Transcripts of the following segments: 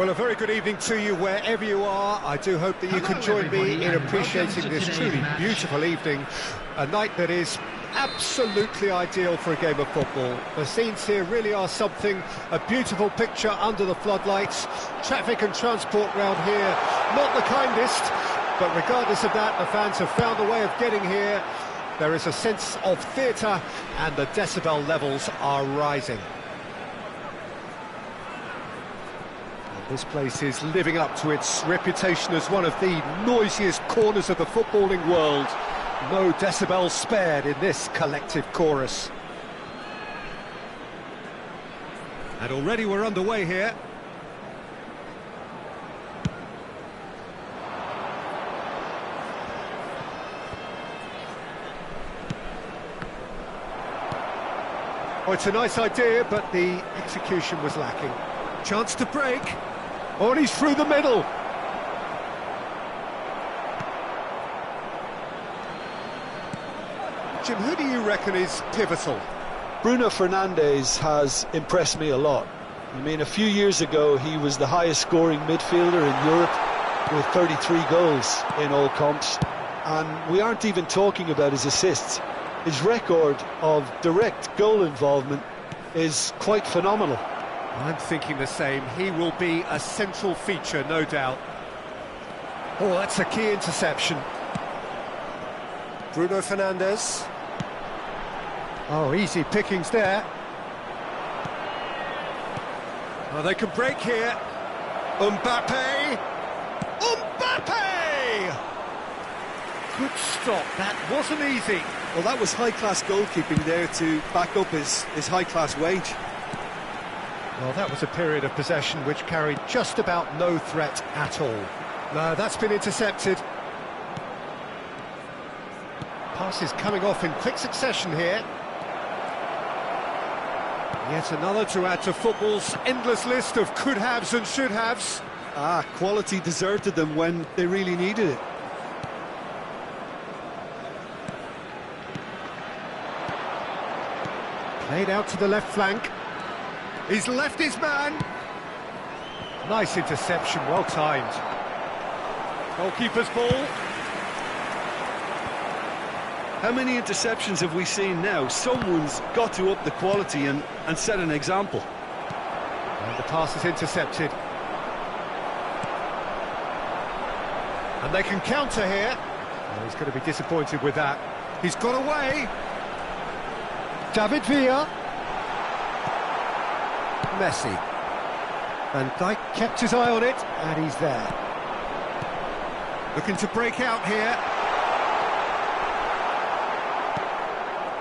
Well, a very good evening to you wherever you are. I do hope that you can join me in appreciating this truly beautiful evening, a night that is absolutely ideal for a game of football. The scenes here really are something, a beautiful picture under the floodlights. Traffic and transport round here, not the kindest, but regardless of that, the fans have found a way of getting here. There is a sense of theatre and the decibel levels are rising. This place is living up to its reputation as one of the noisiest corners of the footballing world. No decibels spared in this collective chorus. And already we're underway here. Oh, it's a nice idea, but the execution was lacking. Chance to break. Oh, and he's through the middle. Jim, who do you reckon is pivotal? Bruno Fernandes has impressed me a lot. I mean, a few years ago, he was the highest scoring midfielder in Europe with 33 goals in all comps. And we aren't even talking about his assists. His record of direct goal involvement is quite phenomenal. I'm thinking the same. He will be a central feature, no doubt. Oh, that's a key interception. Bruno Fernandes. Oh, easy pickings there. Oh, they can break here. Mbappe! Mbappe! Good stop, that wasn't easy. Well, that was high-class goalkeeping there to back up his high-class wage. Well, that was a period of possession which carried just about no threat at all. No, that's been intercepted. Pass is coming off in quick succession here. Yet another to add to football's endless list of could-haves and should-haves. Quality deserted them when they really needed it. Played out to the left flank. He's left his man. Nice interception, well timed. Goalkeeper's ball. How many interceptions have we seen now? Someone's got to up the quality and set an example. And the pass is intercepted. And they can counter here. Oh, he's going to be disappointed with that. He's got away. David Villa. Messi. Van Dijk kept his eye on it, and he's there. Looking to break out here.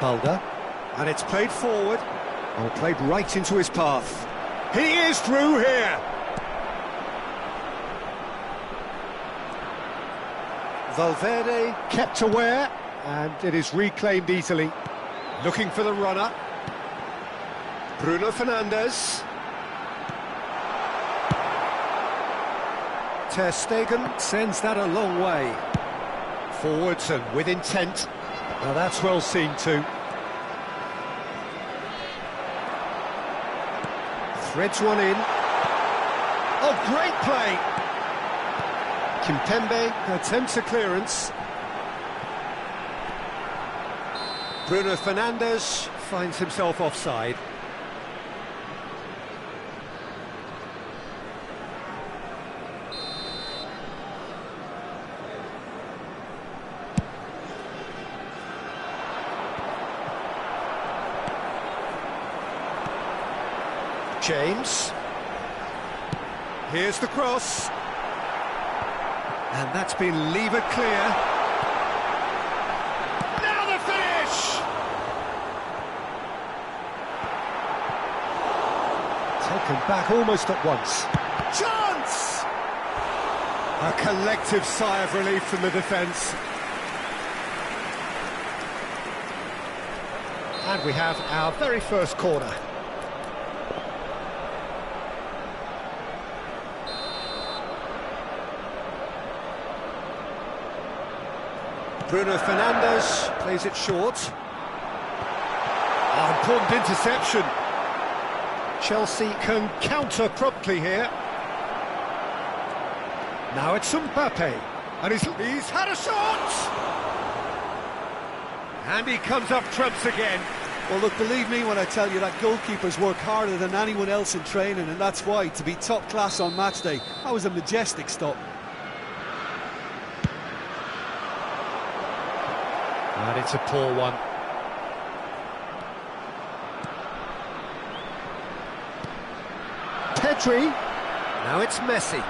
Balda. And it's played forward. Oh, played right into his path. He is through here. Valverde kept aware, and it is reclaimed easily. Looking for the runner. Bruno Fernandes. Ter Stegen sends that a long way. Forwards and with intent. Now that's well seen too. Threads one in. Oh, great play! Kimpembe attempts a clearance. Bruno Fernandes finds himself offside. James. Here's the cross. And that's been levered clear. Now the finish! Taken back almost at once. Chance! A collective sigh of relief from the defence. And we have our very first corner. Bruno Fernandes plays it short. Oh, important interception. Chelsea can counter promptly here. Now it's Mbappe, and he's had a shot! And he comes up trumps again. Well, look, believe me when I tell you that goalkeepers work harder than anyone else in training, and that's why, to be top class on match day, that was a majestic stop. And it's a poor one. Pedri. Now it's Messi.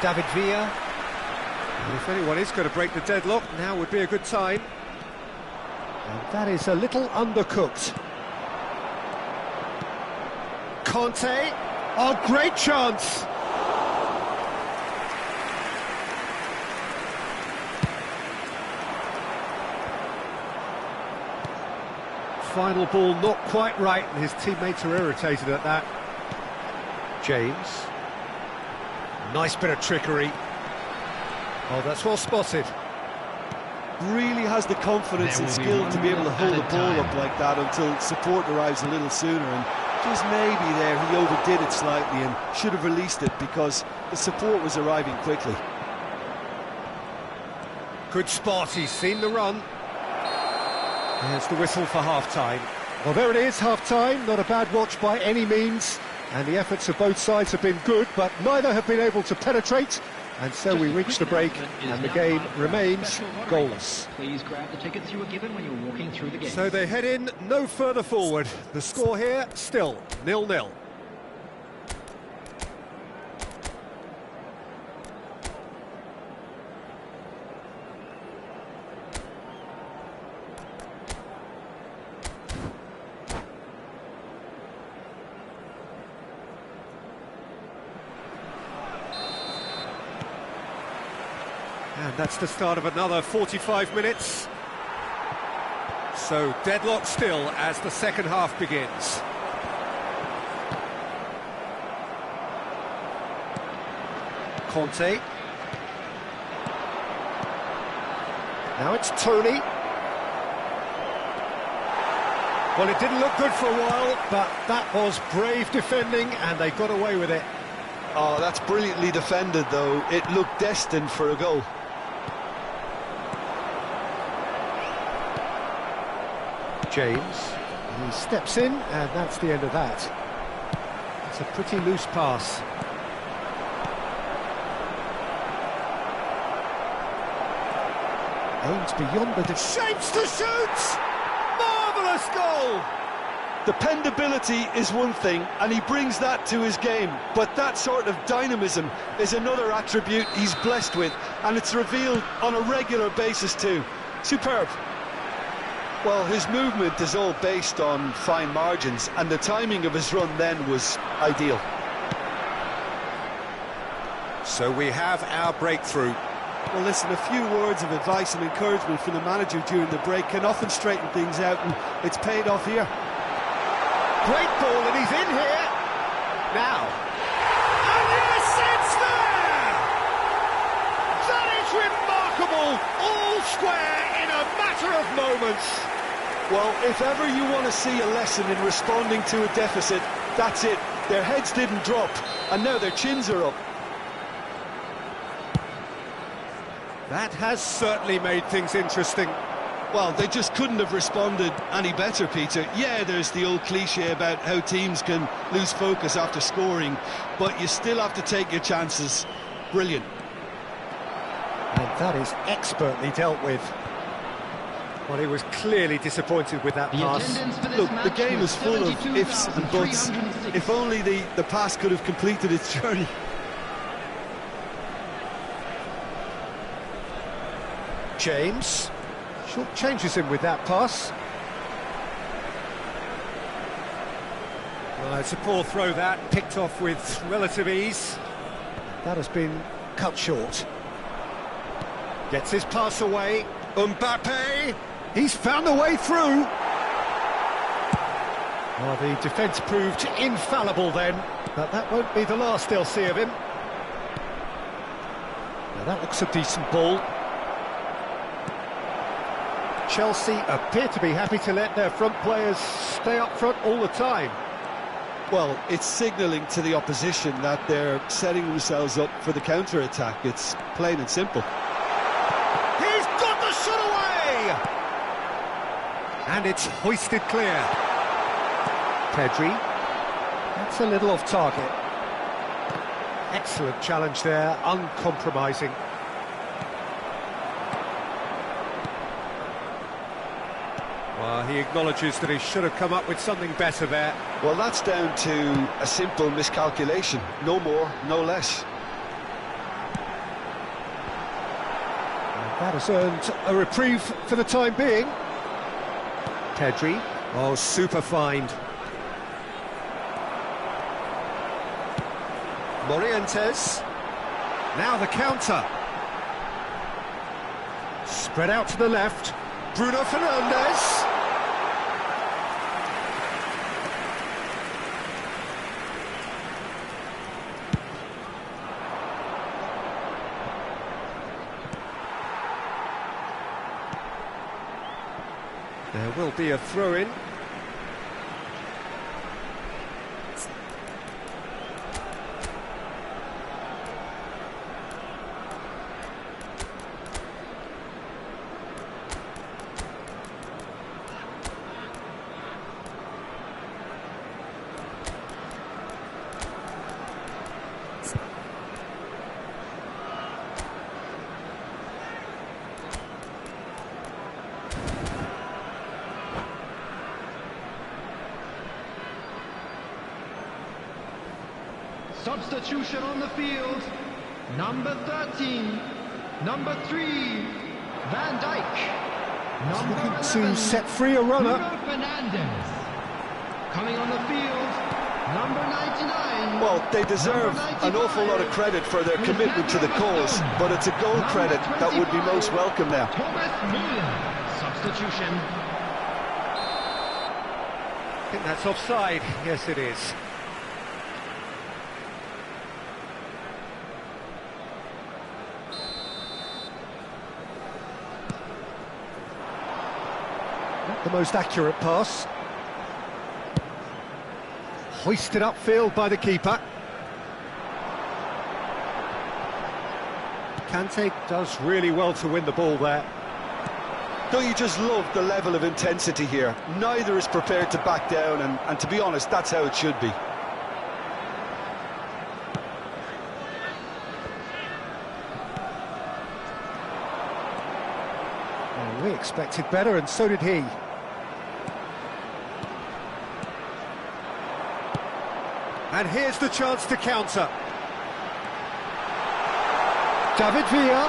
David Villa. And if anyone is going to break the deadlock, now would be a good time. And that is a little undercooked. Conte. Oh, great chance! Final ball not quite right, and his teammates are irritated at that. James. Nice bit of trickery. Oh, that's well spotted. Really has the confidence and skill to be able to hold the ball up like that until support arrives a little sooner, and just maybe there he overdid it slightly and should have released it because the support was arriving quickly. Good spot, he's seen the run. There's the whistle for half-time. Well, there it is, half-time. Not a bad watch by any means. And the efforts of both sides have been good, but neither have been able to penetrate. And so we reach the break, and the game remains goalless. Please grab the tickets you were given when you were walking through the gate. So they head in no further forward. The score here, still 0-0. And that's the start of another 45 minutes. So deadlock still as the second half begins. Conte. Now it's Tony. Well, it didn't look good for a while, but that was brave defending and they got away with it. Oh, that's brilliantly defended, though. It looked destined for a goal. James, he steps in, and that's the end of that. It's a pretty loose pass. Aims beyond the shapes to shoot! Marvellous goal! Dependability is one thing, and he brings that to his game, but that sort of dynamism is another attribute he's blessed with, and it's revealed on a regular basis too. Superb. Well, his movement is all based on fine margins, and the timing of his run then was ideal. So we have our breakthrough. Well, listen, a few words of advice and encouragement from the manager during the break can often straighten things out, and it's paid off here. Great ball, and he's in here. Now. And yes, it's there! That is remarkable! All square in a matter of moments. Well, if ever you want to see a lesson in responding to a deficit, that's it. Their heads didn't drop, and now their chins are up. That has certainly made things interesting. Well, they just couldn't have responded any better, Peter. Yeah, there's the old cliche about how teams can lose focus after scoring, but you still have to take your chances. Brilliant. And that is expertly dealt with. Well, he was clearly disappointed with that pass. Look, the game is full of ifs and buts. If only the pass could have completed its journey. James short changes him with that pass. Well, it's a poor throw that, picked off with relative ease. That has been cut short. Gets his pass away. Mbappe, he's found a way through. Well, the defence proved infallible then, but that won't be the last they'll see of him. Now that looks a decent ball. Chelsea appear to be happy to let their front players stay up front all the time. Well, it's signalling to the opposition that they're setting themselves up for the counter-attack. It's plain and simple. He's got the shot away! And it's hoisted clear. Pedri. That's a little off target. Excellent challenge there, uncompromising. Well, he acknowledges that he should have come up with something better there. Well, that's down to a simple miscalculation. No more, no less. And that has earned a reprieve for the time being. Pedri. Oh, super find. Morientes. Now the counter. Spread out to the left. Bruno Fernandes. There will be a throw-in. Substitution on the field. Number 13. Number 3. Van Dijk. Number Looking 11, to set free a runner. Bruno Fernandes. Coming on the field. Number 99. Well, they deserve an awful lot of credit for their commitment to the cause, but it's a goal credit that would be most welcome now. Thomas Müller. Substitution. I think that's offside. Yes, it is. Not the most accurate pass. Hoisted upfield by the keeper. Kante does really well to win the ball there. Don't you just love the level of intensity here? Neither is prepared to back down, and to be honest, that's how it should be. Well, we expected better, and so did he. And here's the chance to counter. David Villa.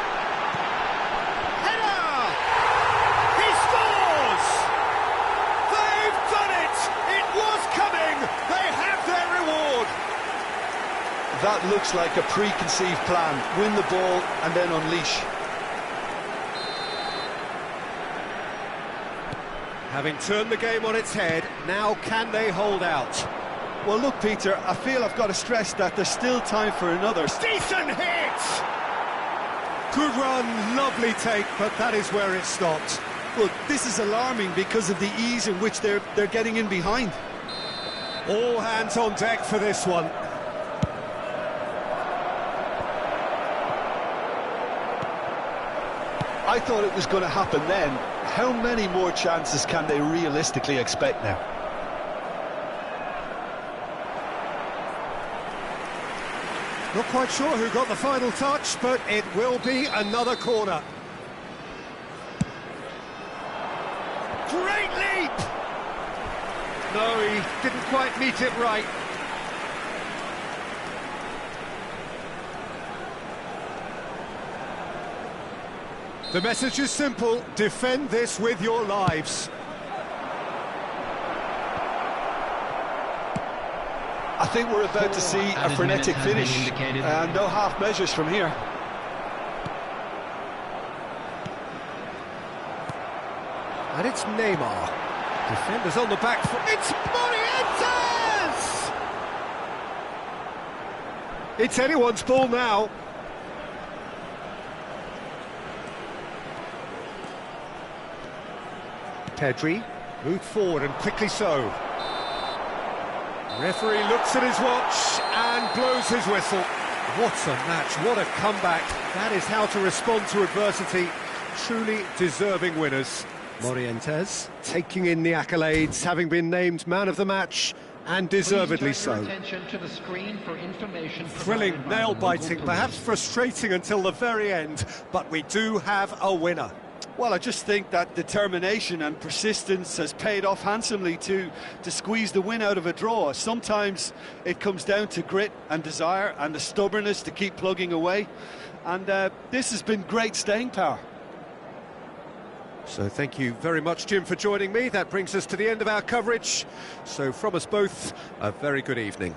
Header! He scores! They've done it! It was coming! They have their reward! That looks like a preconceived plan. Win the ball and then unleash. Having turned the game on its head, now can they hold out? Well, look, Peter, I feel I've got to stress that there's still time for another. Decent hit! Good run, lovely take, but that is where it stopped. Well, this is alarming because of the ease in which they're getting in behind. All hands on deck for this one. I thought it was going to happen then. How many more chances can they realistically expect now? Not quite sure who got the final touch, but it will be another corner. Great leap! No, he didn't quite meet it right. The message is simple: defend this with your lives. I think we're about to see a frenetic finish, and no half measures from here. And it's Neymar. Defenders on the back foot. It's Morientes! It's anyone's ball now. Pedri moved forward, and quickly so. Referee looks at his watch and blows his whistle. What a match, what a comeback. That is how to respond to adversity. Truly deserving winners. Morientes taking in the accolades, having been named man of the match, and deservedly so. Thrilling, nail-biting, perhaps frustrating until the very end, but we do have a winner. Well, I just think that determination and persistence has paid off handsomely to squeeze the win out of a draw. Sometimes it comes down to grit and desire and the stubbornness to keep plugging away. And this has been great staying power. So thank you very much, Jim, for joining me. That brings us to the end of our coverage. So from us both, a very good evening.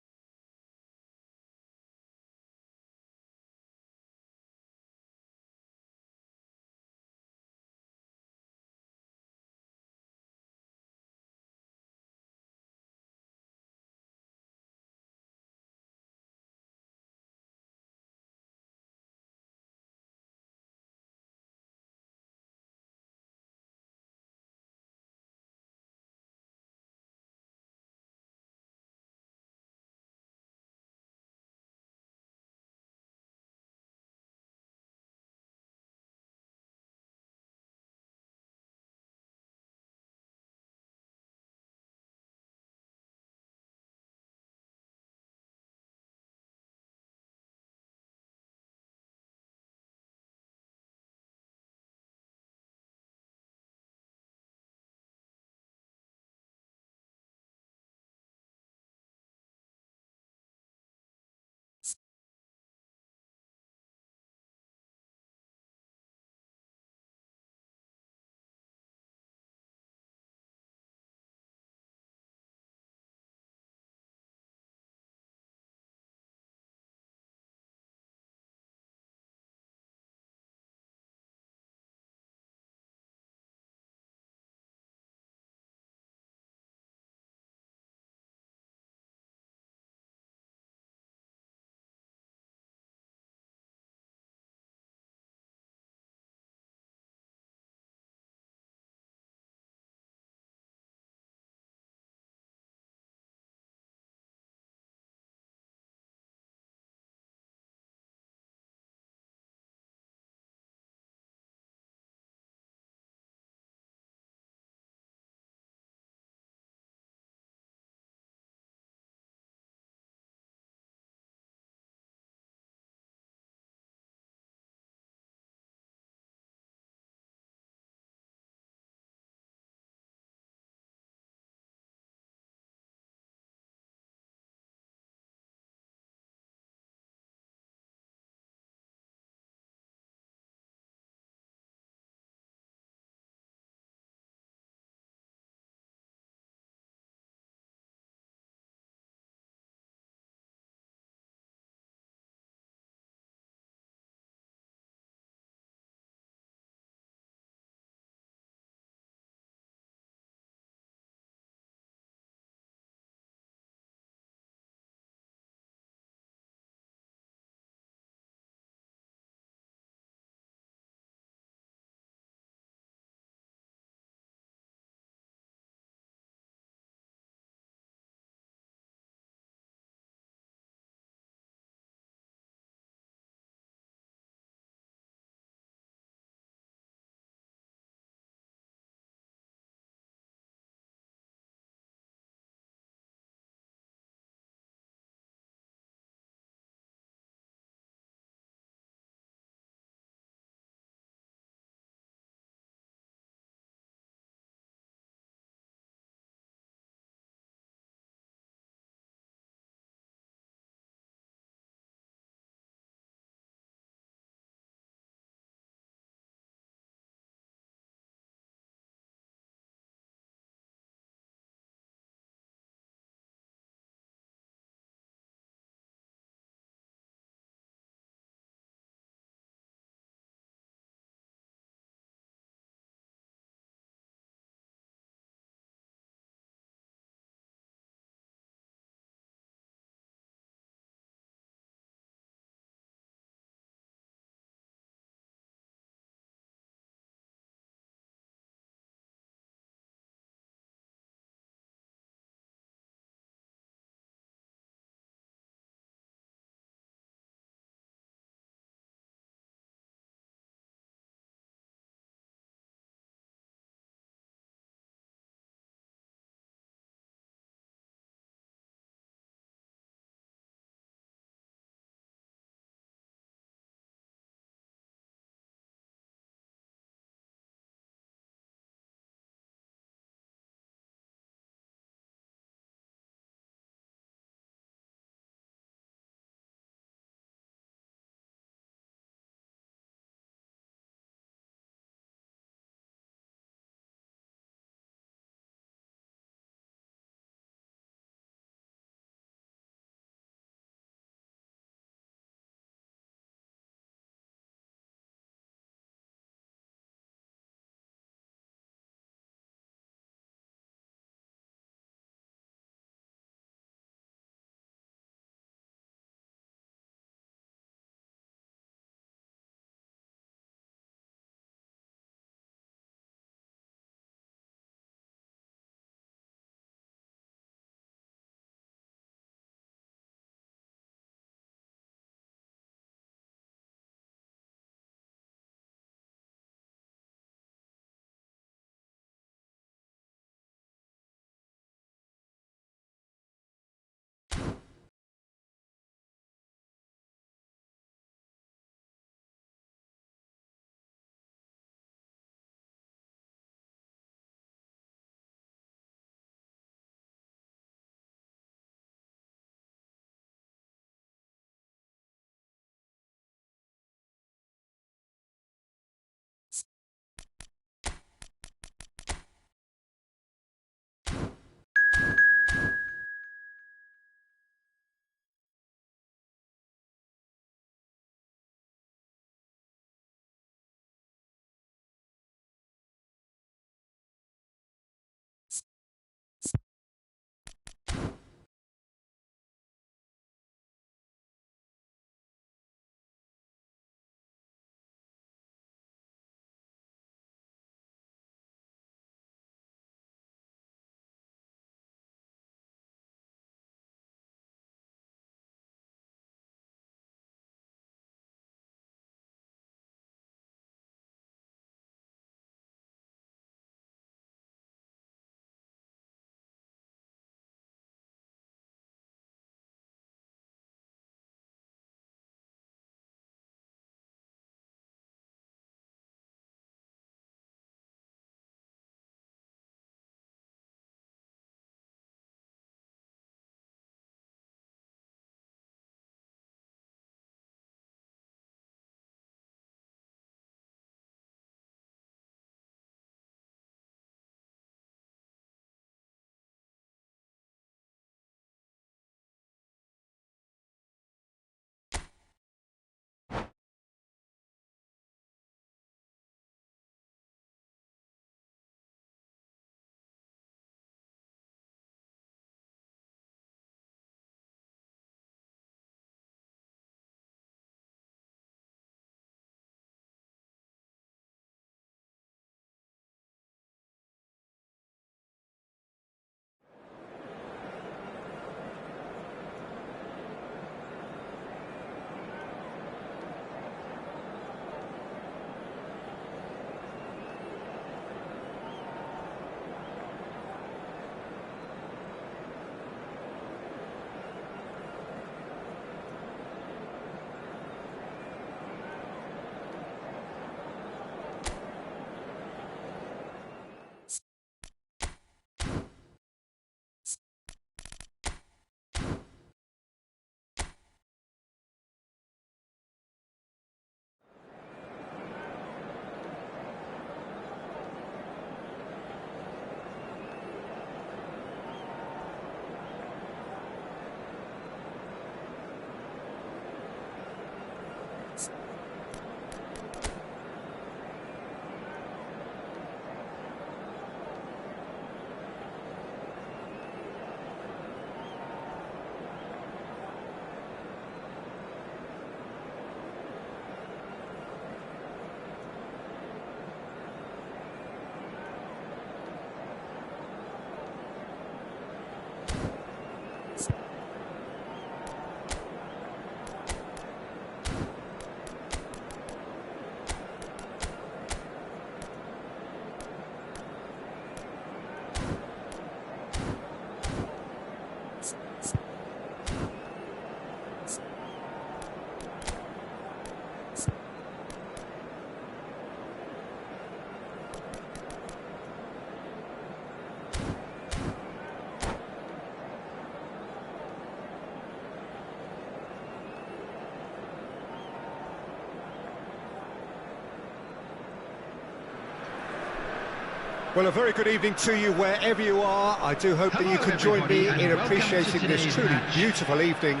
Well, a very good evening to you wherever you are. I do hope that you can join me in appreciating this truly beautiful evening,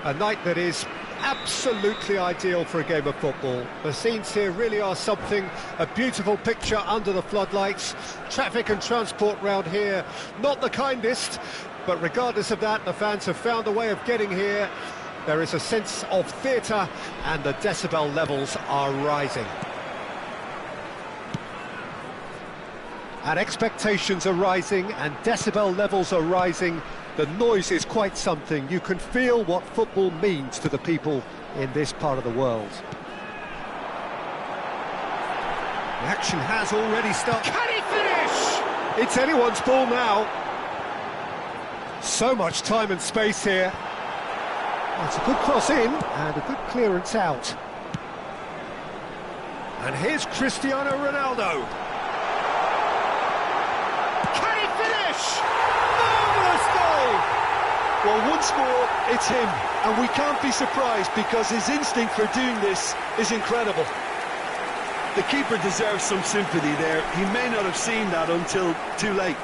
a night that is absolutely ideal for a game of football. The scenes here really are something, a beautiful picture under the floodlights. Traffic and transport round here, not the kindest, but regardless of that, the fans have found a way of getting here. There is a sense of theatre and the decibel levels are rising. And expectations are rising and decibel levels are rising. The noise is quite something. You can feel what football means to the people in this part of the world. The action has already started. Can he finish? It's anyone's ball now. So much time and space here. That's a good cross in and a good clearance out. And here's Cristiano Ronaldo. Well, once more, it's him, and we can't be surprised because his instinct for doing this is incredible. The keeper deserves some sympathy there. He may not have seen that until too late.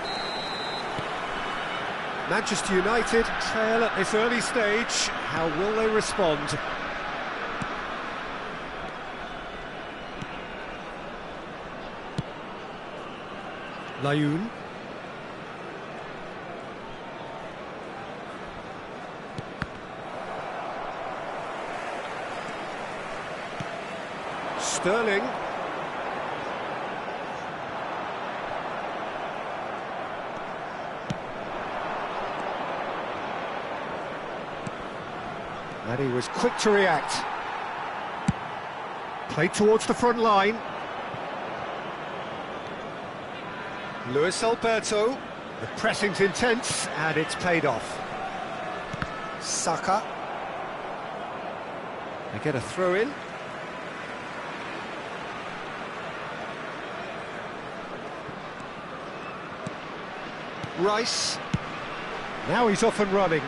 Manchester United trail at this early stage. How will they respond? Layun. Sterling. And he was quick to react. Played towards the front line. Luis Alberto. The pressing's intense and it's paid off. Saka. They get a throw in. Rice. Now he's off and running.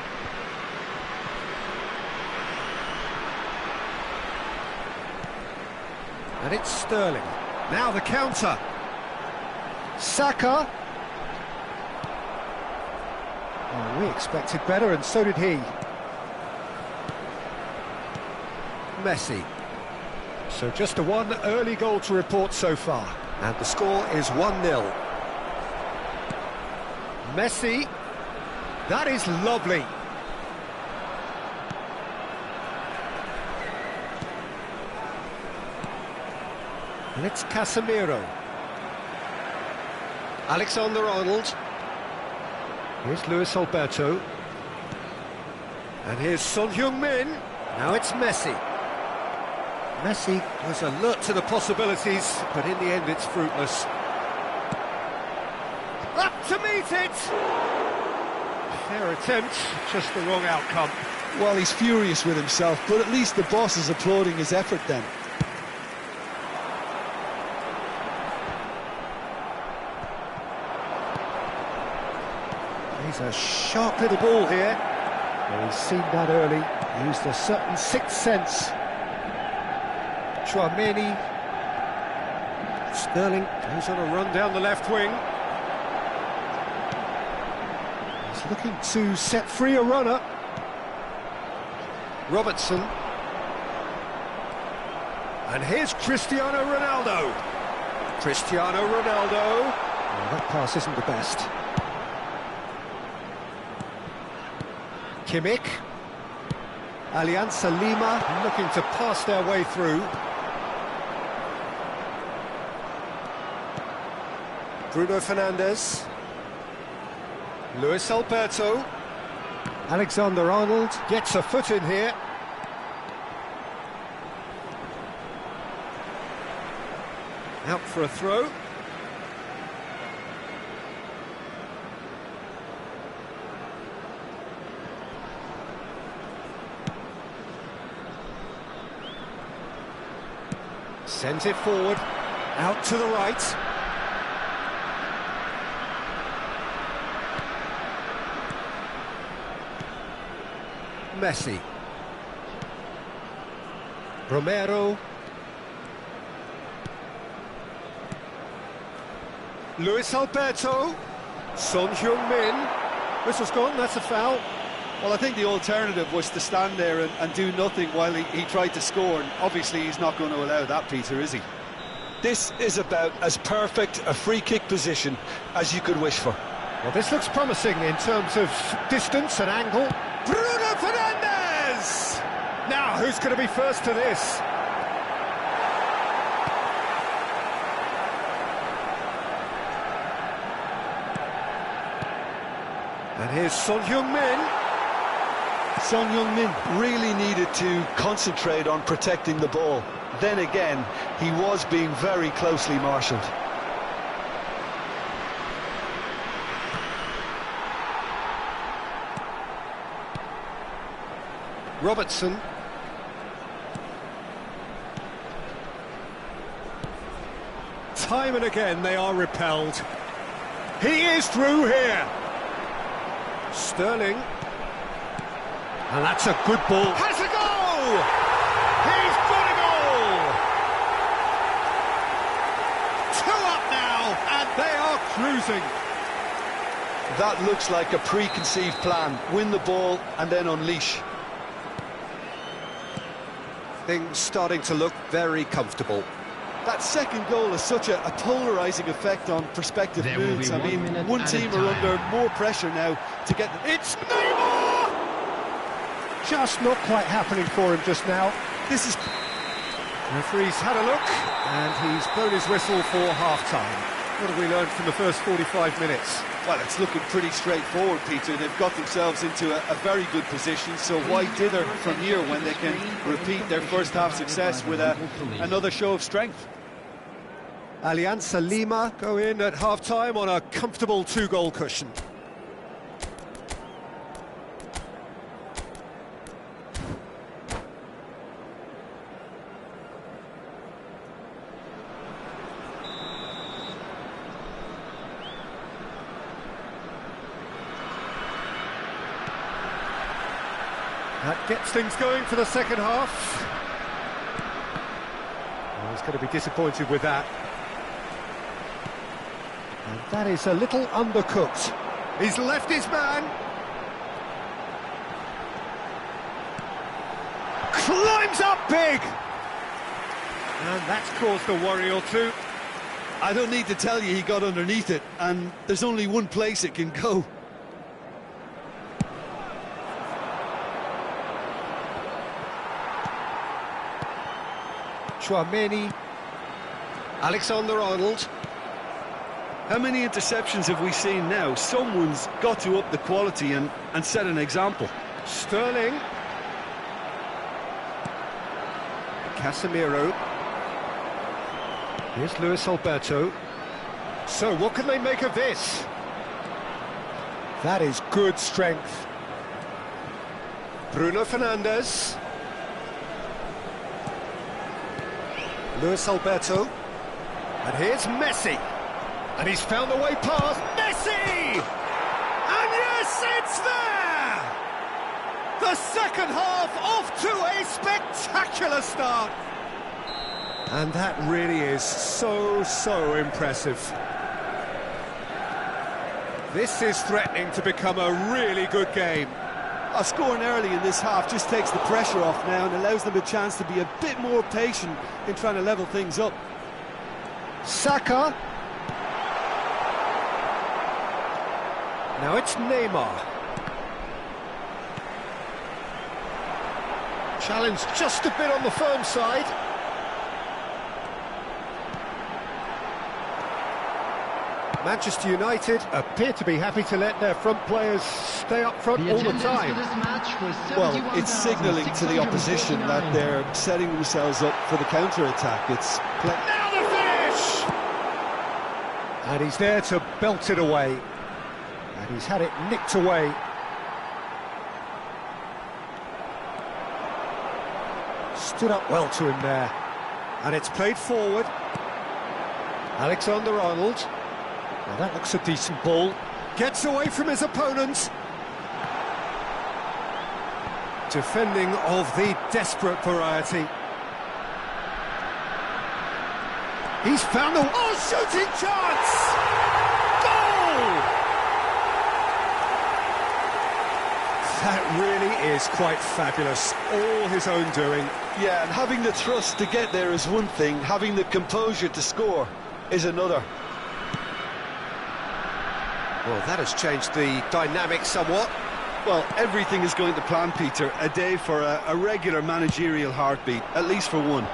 And it's Sterling. Now the counter. Saka. Oh, we expected better, and so did he. Messi. So just the one early goal to report so far. And the score is 1-0. Messi, that is lovely. And it's Casemiro. Alexander-Arnold. Here's Luis Alberto. And here's Son Heung-min. Now it's Messi. Messi was alert to the possibilities, but in the end it's fruitless. Up to meet it! Fair attempt, just the wrong outcome. Well, he's furious with himself, but at least the boss is applauding his effort then. He's a sharp little ball here. Well, he's seen that early, used a certain sixth sense. Chouameni. Sterling goes on a run down the left wing. He's looking to set free a runner. Robertson. And here's Cristiano Ronaldo. Cristiano Ronaldo. Well, that pass isn't the best. Kimmich. Alianza Lima looking to pass their way through. Bruno Fernandes. Luis Alberto. Alexander-Arnold gets a foot in here. Out for a throw. Sends it forward, out to the right. Messi. Romero. Luis Alberto. Son Heung-min. Whistle's gone, that's a foul. Well, I think the alternative was to stand there and do nothing while he tried to score, and obviously he's not going to allow that, Peter, is he? This is about as perfect a free kick position as you could wish for. Well, this looks promising in terms of distance and angle. Bruno Fernandes! Now, who's going to be first to this? And here's Son Heung-min. Son Heung-min really needed to concentrate on protecting the ball. Then again, he was being very closely marshalled. Robertson. Time and again they are repelled. He is through here. Sterling. And that's a good ball. Has a goal! He's got a goal! 2 up now, and they are cruising. That looks like a preconceived plan. Win the ball and then unleash. Things starting to look very comfortable. That second goal has such a polarising effect on prospective moves. I mean, one team are under more pressure now to get... It's Neymar! Just not quite happening for him just now. This is... The referee's had a look, and he's blown his whistle for half-time. What have we learned from the first 45 minutes? Well, it's looking pretty straightforward, Peter. They've got themselves into a very good position, so why dither from here when they can repeat their first half success with another show of strength? Alianza Lima go in at half-time on a comfortable 2-goal cushion. That gets things going for the second half. Well, he's going to be disappointed with that. And that is a little undercooked. He's left his man. Climbs up big. And that's caused a worry or two. I don't need to tell you he got underneath it, and there's only one place it can go. Chouameni, Alexander-Arnold. How many interceptions have we seen now? Someone's got to up the quality and set an example. Sterling. Casemiro. Here's Luis Alberto. So, what can they make of this? That is good strength. Bruno Fernandes. Luis Alberto. And here's Messi. And he's found a way past Messi! And yes, it's there! The second half off to a spectacular start. And that really is so impressive. This is threatening to become a really good game. Scoring early in this half just takes the pressure off now and allows them a chance to be a bit more patient in trying to level things up. Saka. Now it's Neymar. Challenge just a bit on the firm side. Manchester United appear to be happy to let their front players stay up front all the time. Well, it's signalling to the opposition that they're setting themselves up for the counter-attack. It's now the finish! And he's there to belt it away. And he's had it nicked away. Stood up well to him there. And it's played forward. Alexander-Arnold. Well, that looks a decent ball. Gets away from his opponent. Defending of the desperate variety. He's found the... Oh, shooting chance! Goal! That really is quite fabulous. All his own doing. Yeah, and having the thrust to get there is one thing, having the composure to score is another. Well, that has changed the dynamic somewhat. Well, everything is going to plan, Peter. A day for a regular managerial heartbeat, at least for one.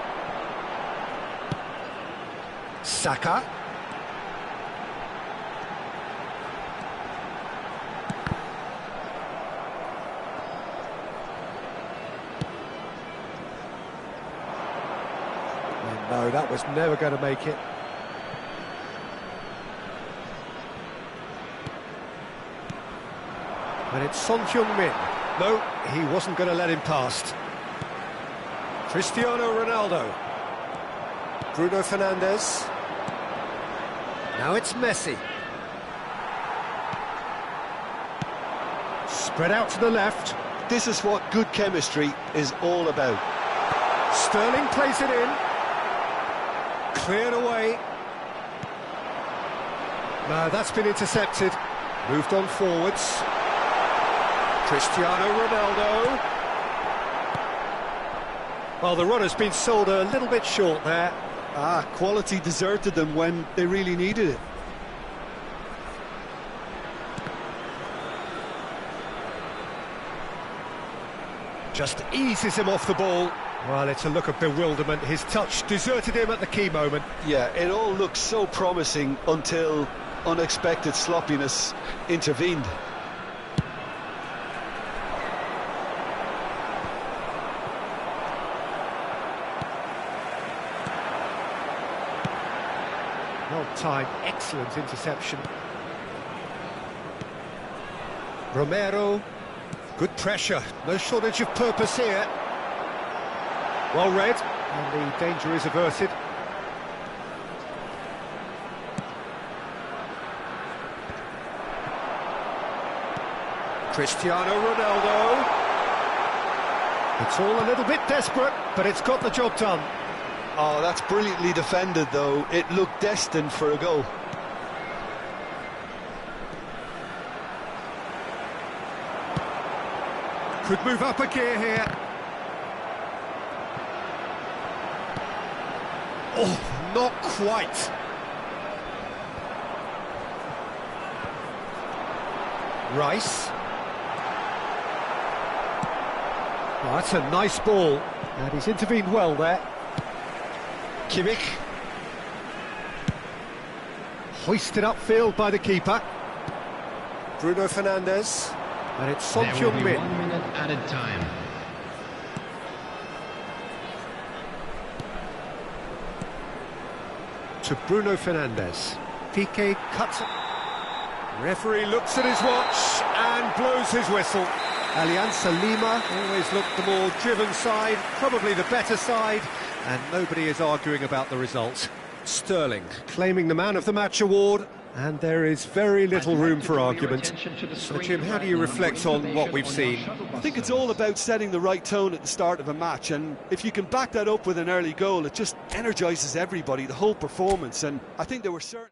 Saka. No, that was never going to make it. And it's Son Heung-min. No, he wasn't going to let him past. Cristiano Ronaldo. Bruno Fernandes. Now it's Messi. Spread out to the left. This is what good chemistry is all about. Sterling plays it in. Cleared away. No, that's been intercepted. Moved on forwards. Cristiano Ronaldo. Well, the run has been sold a little bit short there. Quality deserted them when they really needed it. Just eases him off the ball. Well, it's a look of bewilderment. His touch deserted him at the key moment. Yeah, it all looked so promising until unexpected sloppiness intervened. Well-timed, excellent interception. Romero, good pressure, no shortage of purpose here. Well read, and the danger is averted. Cristiano Ronaldo. It's all a little bit desperate, but it's got the job done. Oh, that's brilliantly defended, though. It looked destined for a goal. Could move up a gear here. Oh, not quite. Rice. Oh, that's a nice ball. And he's intervened well there. Kimmich. Hoisted upfield by the keeper. Bruno Fernandes. And it's Son There will be Heung-min. 1 minute added time. To Bruno Fernandes. Piqué cuts it. Referee looks at his watch and blows his whistle. Alianza Lima always looked the more driven side, probably the better side, and nobody is arguing about the result. Sterling claiming the Man of the Match award, and there is very little room for argument. So, Jim, how do you reflect on what we've seen? I think it's all about setting the right tone at the start of a match, and if you can back that up with an early goal, it just energises everybody, the whole performance, and I think there were certain...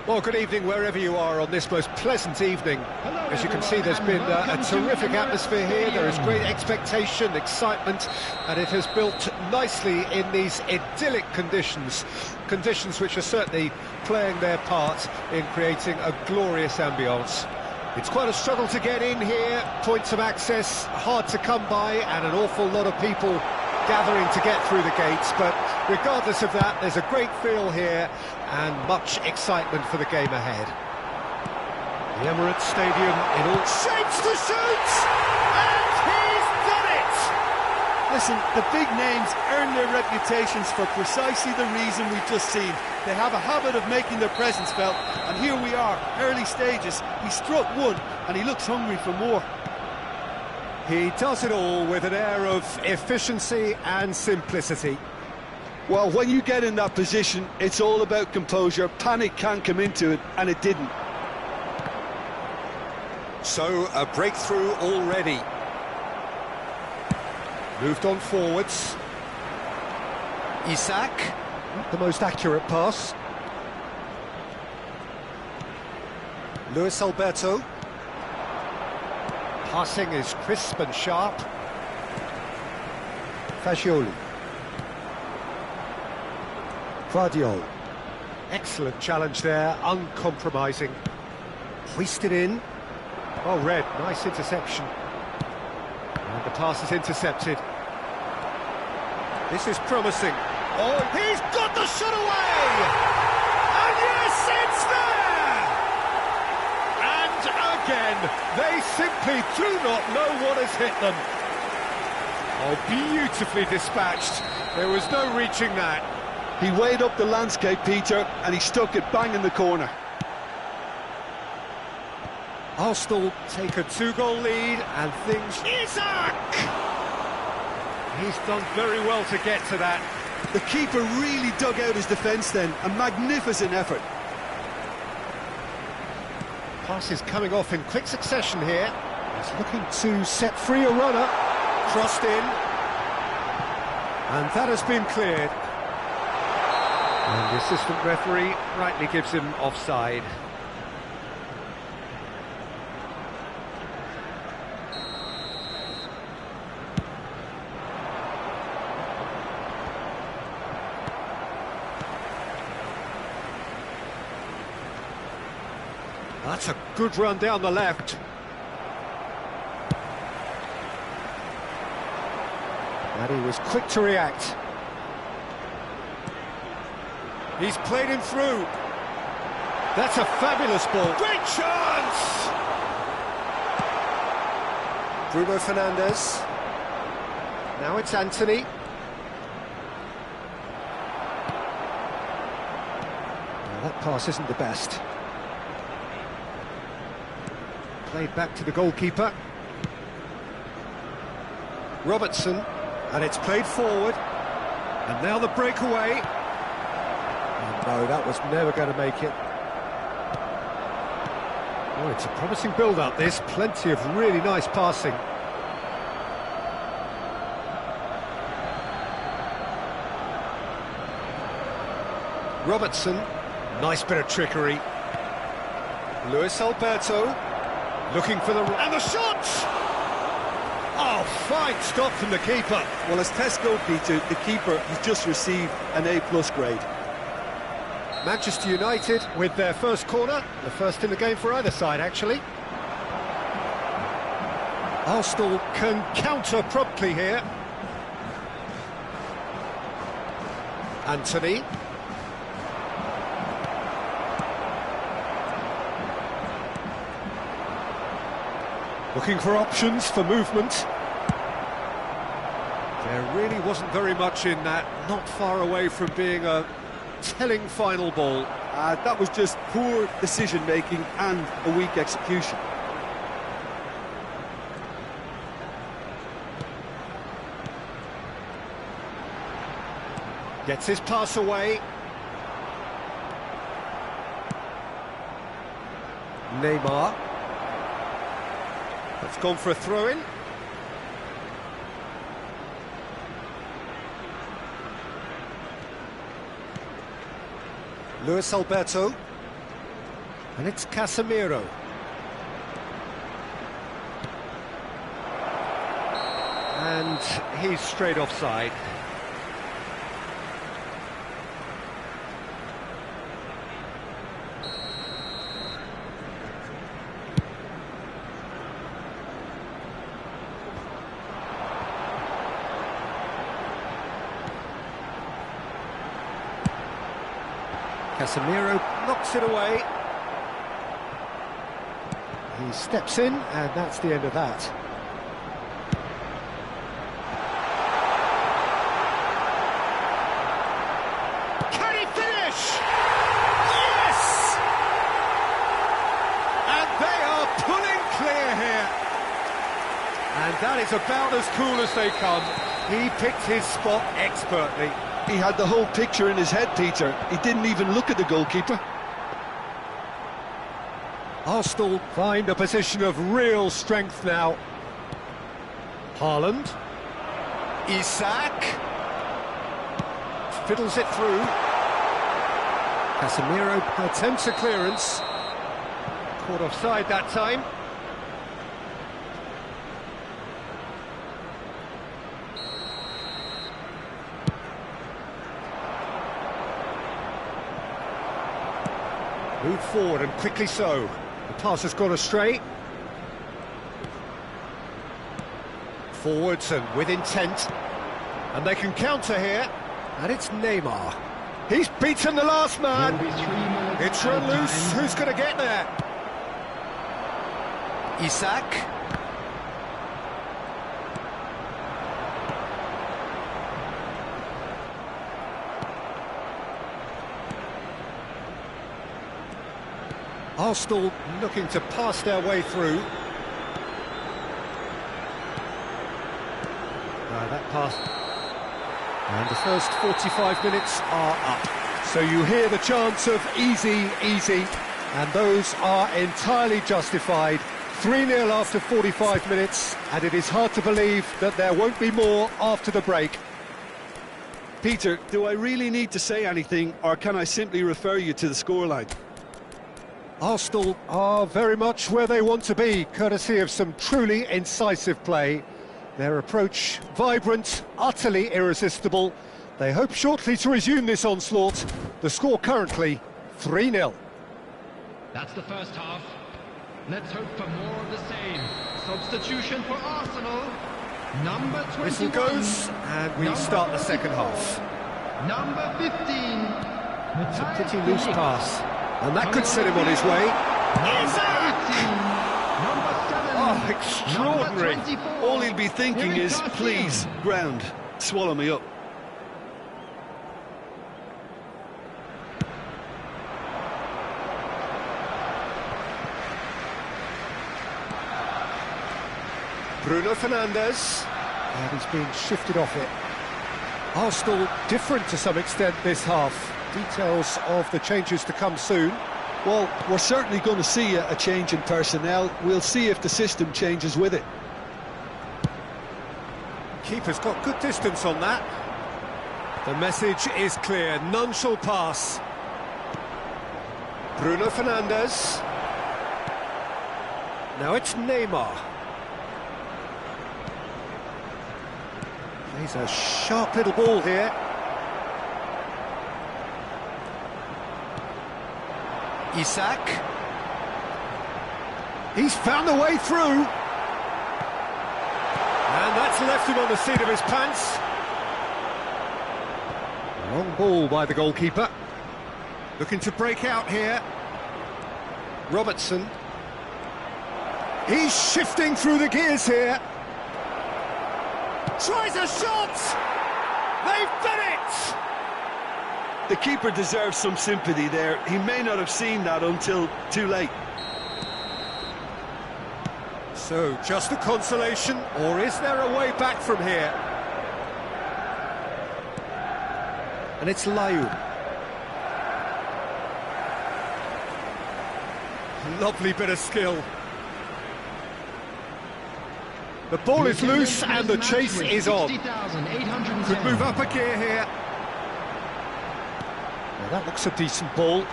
Well, good evening wherever you are on this most pleasant evening. As you can see, there's been a terrific atmosphere here. There is great expectation, excitement, and it has built nicely in these idyllic conditions. Conditions which are certainly playing their part in creating a glorious ambience. It's quite a struggle to get in here, points of access hard to come by, and an awful lot of people gathering to get through the gates, but regardless of that, there's a great feel here and much excitement for the game ahead. The Emirates Stadium in all shapes to shoot, and he's done it! Listen, the big names earn their reputations for precisely the reason we've just seen. They have a habit of making their presence felt, and here we are, early stages. He struck one, and he looks hungry for more. He does it all with an air of efficiency and simplicity. Well, when you get in that position, it's all about composure. Panic can come into it, and it didn't. So, a breakthrough already. Moved on forwards. Isak, the most accurate pass. Luis Alberto. Passing is crisp and sharp. Fagioli. Guardiola. Excellent challenge there, uncompromising. Hoisted in. Oh, Red, nice interception. And the pass is intercepted. This is promising. Oh, he's got the shot away! And yes, it's there! And again, they simply do not know what has hit them. Oh, beautifully dispatched. There was no reaching that. He weighed up the landscape, Peter, and he stuck it bang in the corner. Arsenal take a 2-goal lead, and things... Isak! He's done very well to get to that. The keeper really dug out his defence then, a magnificent effort. Pass is coming off in quick succession here. He's looking to set free a runner. Crossed in. And that has been cleared. And the assistant referee rightly gives him offside. That's a good run down the left. And he was quick to react. He's played him through. That's a fabulous ball. Great chance! Bruno Fernandes. Now it's Anthony. Now that pass isn't the best. Played back to the goalkeeper. Robertson, and it's played forward. And now the breakaway. Oh, no, that was never going to make it. Oh, it's a promising build-up, this. Plenty of really nice passing. Robertson, nice bit of trickery. Luis Alberto. Looking for the... And the shot! Oh, fine stop from the keeper. Well, as Tesco, Peter, the keeper has just received an A+ grade. Manchester United with their first corner. The first in the game for either side, actually. Arsenal can counter promptly here. Anthony. Looking for options for movement. There really wasn't very much in that, not far away from being a telling final ball. That was just poor decision-making and a weak execution. Gets his pass away. Neymar. It's gone for a throw-in. Luis Alberto. And it's Casemiro. And he's straight offside. Casemiro knocks it away. He steps in, and that's the end of that. Can he finish? Yes! And they are pulling clear here. And that is about as cool as they come. He picked his spot expertly. He had the whole picture in his head, Peter. He didn't even look at the goalkeeper. Arsenal find a position of real strength now. Haaland. Isak. Fiddles it through. Casemiro attempts a clearance. Caught offside that time. Move forward, and quickly so. The pass has gone astray. Forwards and with intent. And they can counter here. And it's Neymar. He's beaten the last man. It's run loose. Who's going to get there? Isak. Arsenal looking to pass their way through. That pass. And the first 45 minutes are up. So you hear the chants of easy, easy, and those are entirely justified. 3-0 after 45 minutes, and it is hard to believe that there won't be more after the break. Peter, do I really need to say anything, or can I simply refer you to the scoreline? Arsenal are very much where they want to be, courtesy of some truly incisive play. Their approach vibrant, utterly irresistible. They hope shortly to resume this onslaught. The score currently 3-0. That's the first half. Let's hope for more of the same. Substitution for Arsenal. Number 21. Whistle goes, and we start the second half. Number 15. It's a pretty loose pass. And that could set him on his way. Oh, extraordinary. All he'll be thinking is, please, ground, swallow me up. Bruno Fernandes. And he's being shifted off it. Arsenal different to some extent this half. Details of the changes to come soon. Well, we're certainly going to see a change in personnel. We'll see if the system changes with it. Keeper's got good distance on that. The message is clear, none shall pass. Bruno Fernandes. Now it's Neymar. Plays a sharp little ball here. Isak. He's found the way through. And that's left him on the seat of his pants. Long ball by the goalkeeper. Looking to break out here. Robertson. He's shifting through the gears here. Tries a shot! They've done it! The keeper deserves some sympathy there. He may not have seen that until too late. So, just a consolation, or is there a way back from here? And it's Layu. Lovely bit of skill. The ball is loose and the chase is on. Could move up a gear here. Well, that looks a decent ball.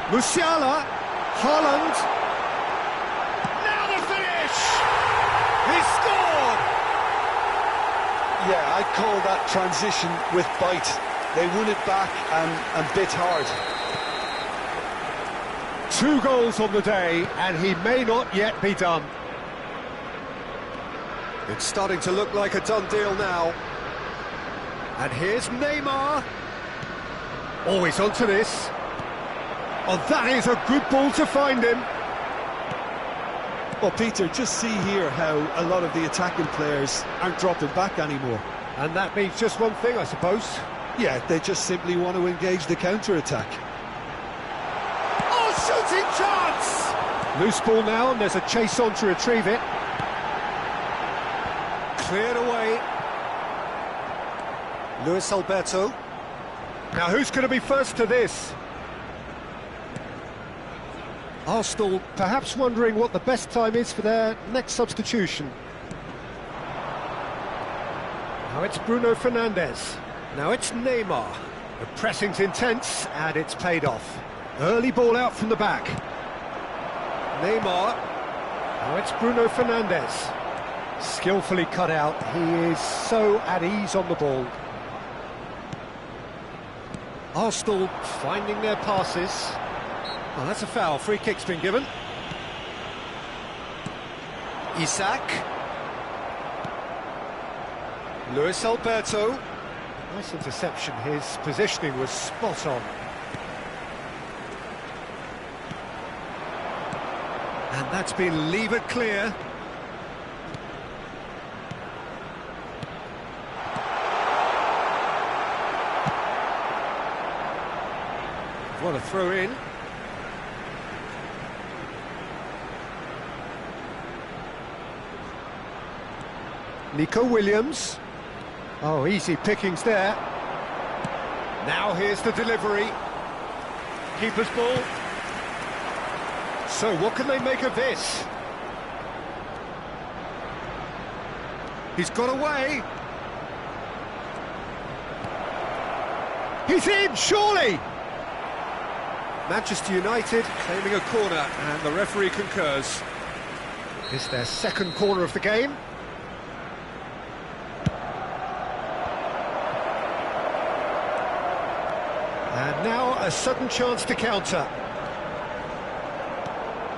Musiala, Haaland. Now the finish! He scored! Yeah, I'd call that transition with bite. They won it back and bit hard. 2 goals on the day, and he may not yet be done. It's starting to look like a done deal now. And here's Neymar. Always onto this. Oh, that is a good ball to find him. Well, Peter, just see here how a lot of the attacking players aren't dropping back anymore. And that means just one thing, I suppose. Yeah, they just simply want to engage the counter-attack. Oh, shooting chance! Loose ball now, and there's a chase on to retrieve it. Cleared away. Luis Alberto. Now who's going to be first to this? Arsenal perhaps wondering what the best time is for their next substitution. Now it's Bruno Fernandes. Now it's Neymar. The pressing's intense and it's paid off. Early ball out from the back. Neymar. Now it's Bruno Fernandes. Skillfully cut out. He is so at ease on the ball. Arsenal finding their passes. Oh, that's a foul. Free kick's been given. Isak. Luis Alberto. Nice interception. His positioning was spot on. And that's been levered clear. What a throw in. Nico Williams. Oh, easy pickings there. Now here's the delivery. Keeper's ball. So what can they make of this? He's got away. He's in, surely! Manchester United claiming a corner, and the referee concurs. It's their second corner of the game. And now a sudden chance to counter.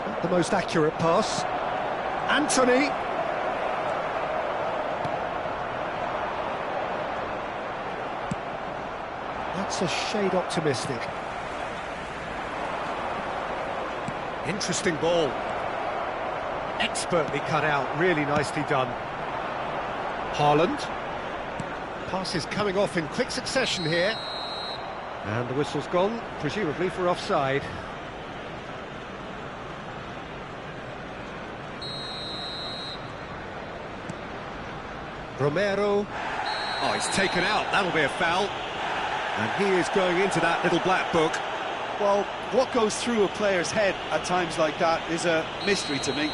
Not the most accurate pass. Anthony. That's a shade optimistic. Interesting ball. Expertly cut out, really nicely done. Haaland. Pass is coming off in quick succession here. And the whistle's gone, presumably for offside. Romero. Oh, he's taken out, that'll be a foul. And he is going into that little black book. Well, what goes through a player's head at times like that is a mystery to me.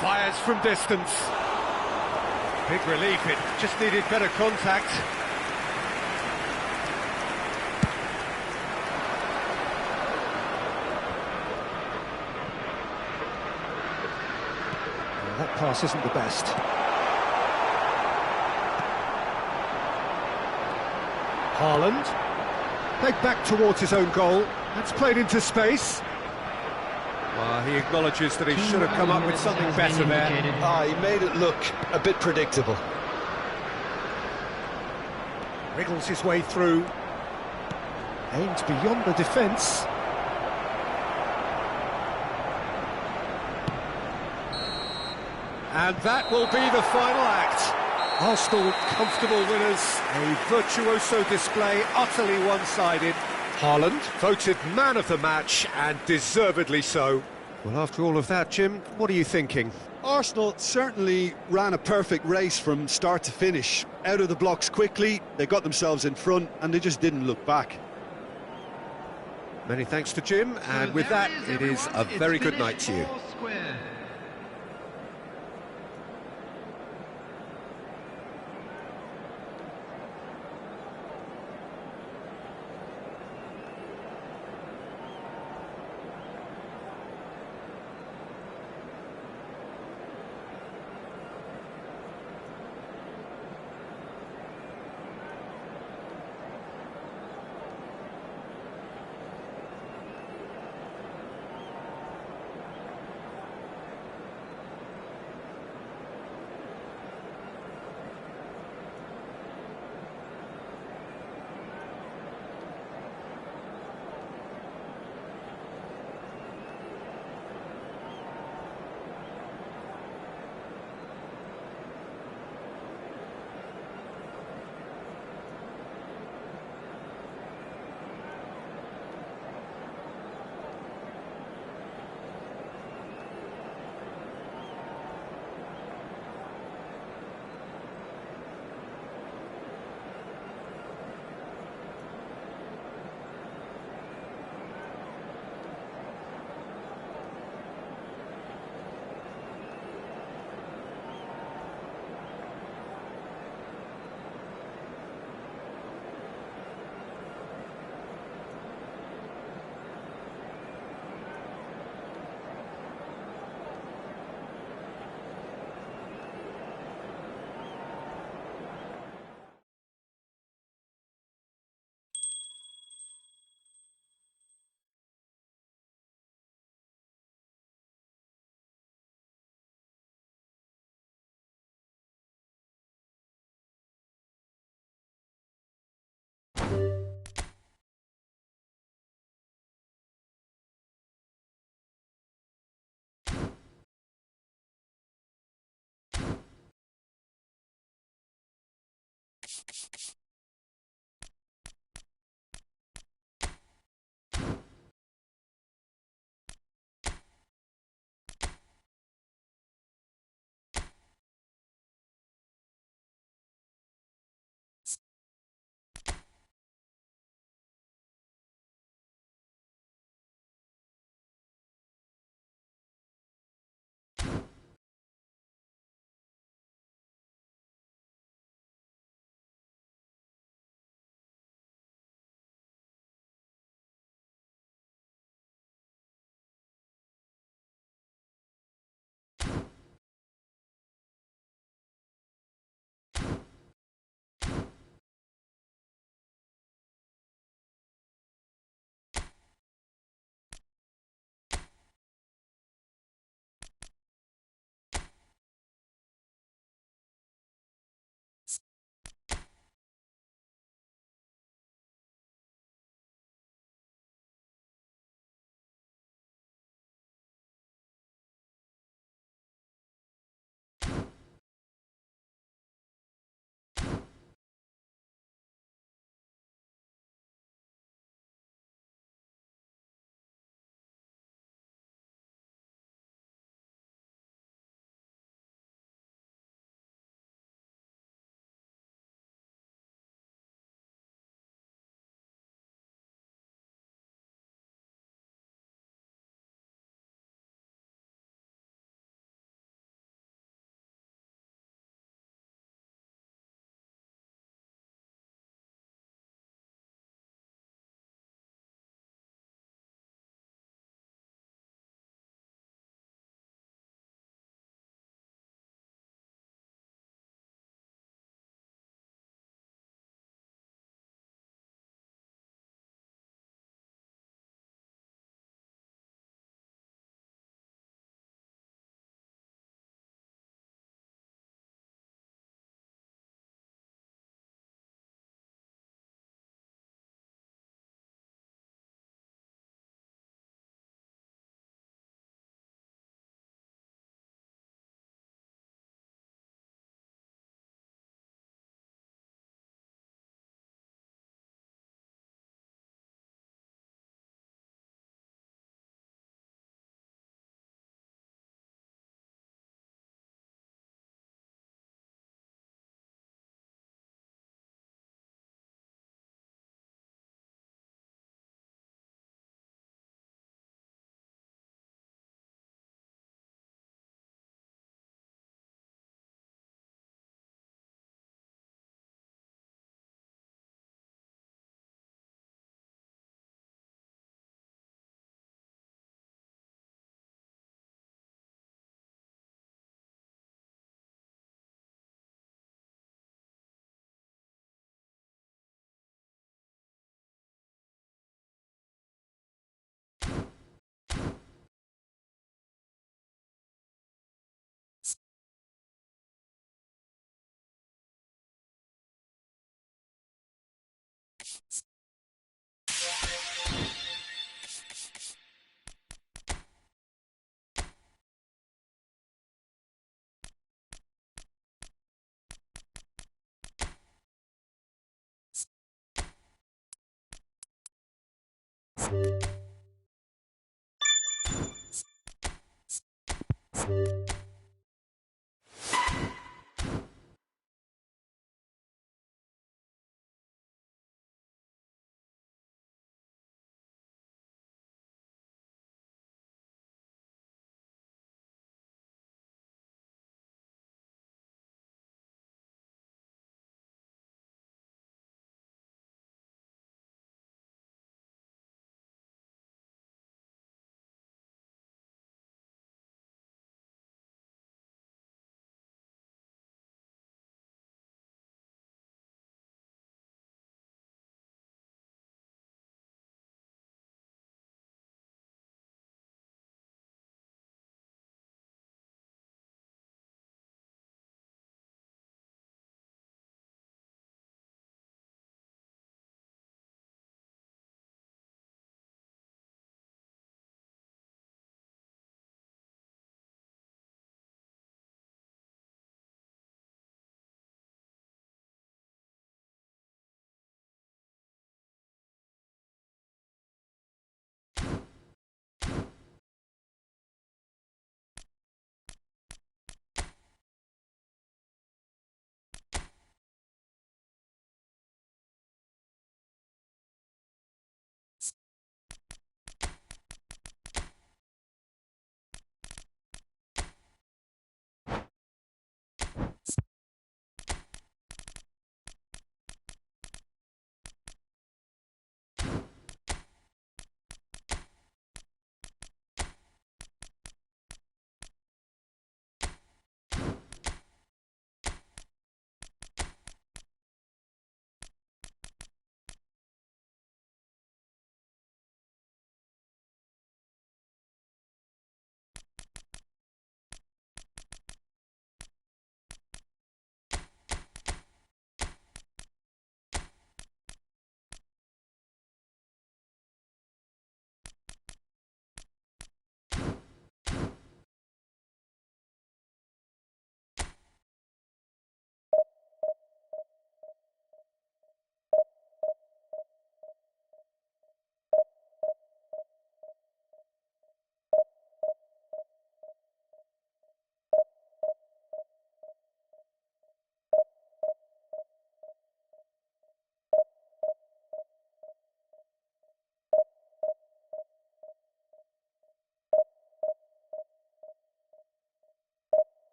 Fires from distance. Big relief, it just needed better contact. Well, that pass isn't the best. Haaland. Played back towards his own goal. That's played into space. He acknowledges that he should have come up with something better there. He made it look a bit predictable. Wriggles his way through. Aimed beyond the defence. And that will be the final act. Arsenal comfortable winners, a virtuoso display, utterly one-sided. Haaland voted man of the match, and deservedly so. Well, after all of that, Jim, what are you thinking? Arsenal certainly ran a perfect race from start to finish. Out of the blocks quickly, they got themselves in front, and they just didn't look back. Many thanks to Jim, and with that, it is a very good night to you.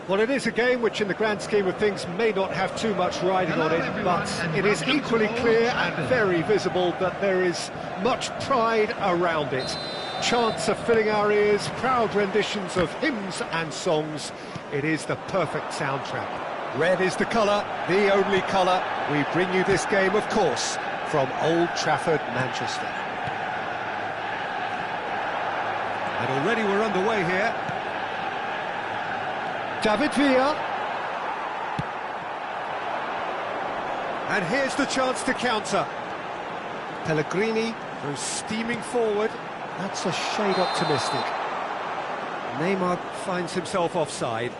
Well, it is a game which, in the grand scheme of things, may not have too much riding on it, but it is equally clear and very visible that there is much pride around it. Chants are filling our ears, proud renditions of hymns and songs. It is the perfect soundtrack. Red is the colour, the only colour. We bring you this game, of course, from Old Trafford, Manchester. And already we're underway here. David Villa. And here's the chance to counter. Pellegrini goes steaming forward. That's a shade optimistic. Neymar finds himself offside.